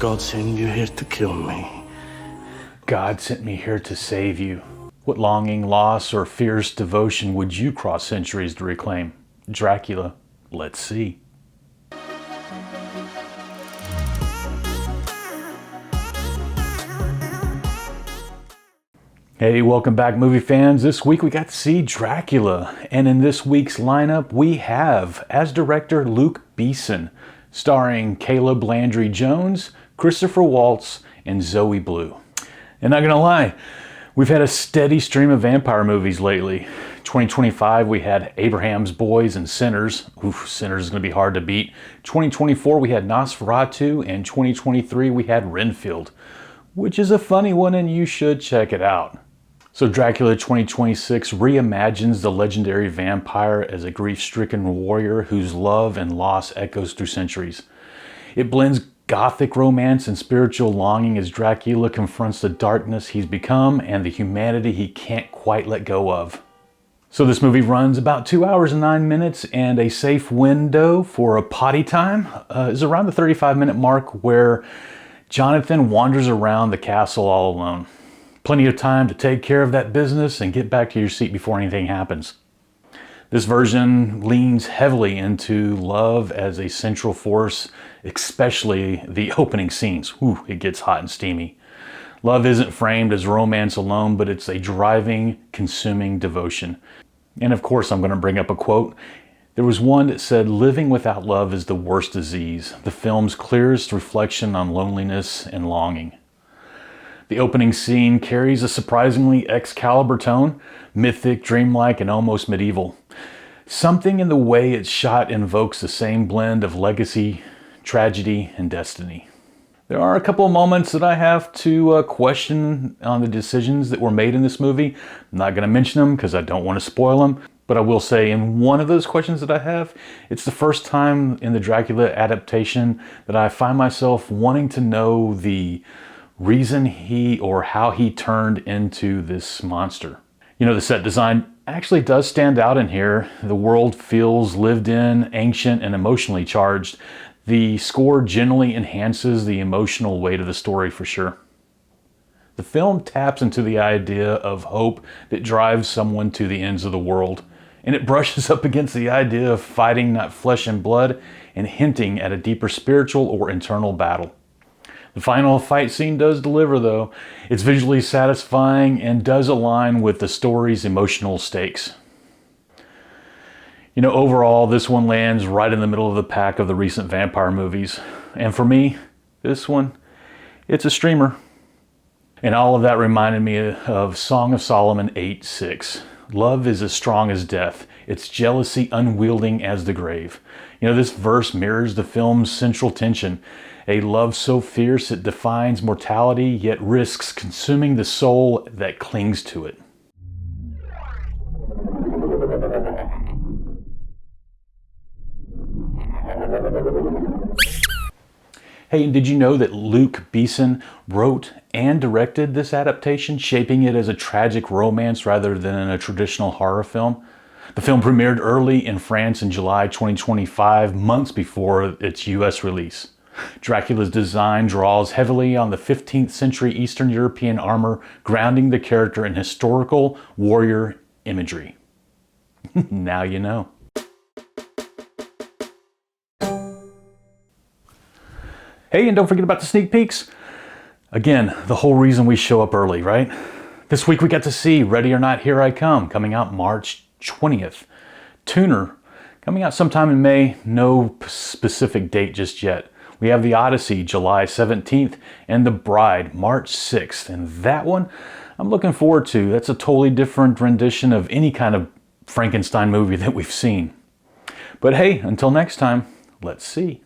God sent you here to kill me. God sent me here to save you. What longing, loss, or fierce devotion would you cross centuries to reclaim? Dracula, let's see. Hey, welcome back, movie fans. This week we got to see Dracula, and in this week's lineup we have, as director, Luke Besson, starring Caleb Landry Jones, Christopher Waltz, and Zoe Blue. And not gonna lie, we've had a steady stream of vampire movies lately. 2025 we had Abraham's Boys and Sinners. Oof, Sinners is gonna be hard to beat. 2024 we had Nosferatu, and 2023 we had Renfield, which is a funny one and you should check it out. So Dracula 2026 reimagines the legendary vampire as a grief-stricken warrior whose love and loss echoes through centuries. It blends gothic romance and spiritual longing as Dracula confronts the darkness he's become and the humanity he can't quite let go of. So this movie runs about 2 hours and 9 minutes, and a safe window for a potty time is around the 35-minute mark, where Jonathan wanders around the castle all alone. Plenty of time to take care of that business and get back to your seat before anything happens. This version leans heavily into love as a central force, especially the opening scenes. Ooh, it gets hot and steamy. Love isn't framed as romance alone, but it's a driving, consuming devotion. And of course, I'm going to bring up a quote. There was one that said, "Living without love is the worst disease, the film's clearest reflection on loneliness and longing." The opening scene carries a surprisingly Excalibur tone, mythic, dreamlike, and almost medieval. Something in the way it's shot invokes the same blend of legacy, tragedy, and destiny. There are a couple of moments that I have to question on the decisions that were made in this movie. I'm not going to mention them because I don't want to spoil them, but I will say in one of those questions that I have, it's the first time in the Dracula adaptation that I find myself wanting to know the reason he or how he turned into this monster. You know, the set design actually does stand out in here. The world feels lived in, ancient, and emotionally charged. The score generally enhances the emotional weight of the story for sure. The film taps into the idea of hope that drives someone to the ends of the world, and it brushes up against the idea of fighting not flesh and blood and hinting at a deeper spiritual or internal battle. The final fight scene does deliver, though. It's visually satisfying and does align with the story's emotional stakes. You know, overall, this one lands right in the middle of the pack of the recent vampire movies. And for me, this one, it's a streamer. And all of that reminded me of Song of Solomon 8:6. Love is as strong as death, its jealousy unwielding as the grave. You know, this verse mirrors the film's central tension. A love so fierce it defines mortality, yet risks consuming the soul that clings to it. Hey, did you know that Luke Besson wrote and directed this adaptation, shaping it as a tragic romance rather than a traditional horror film? The film premiered early in France in July 2025, months before its US release. Dracula's design draws heavily on the 15th century Eastern European armor, grounding the character in historical warrior imagery. Now you know. Hey, and don't forget about the sneak peeks. Again, the whole reason we show up early, right? This week we got to see Ready or Not, Here I Come, coming out March 20th. Tuner, coming out sometime in May, no specific date just yet. We have The Odyssey, July 17th, and The Bride, March 6th. And that one, I'm looking forward to. That's a totally different rendition of any kind of Frankenstein movie that we've seen. But hey, until next time, let's see.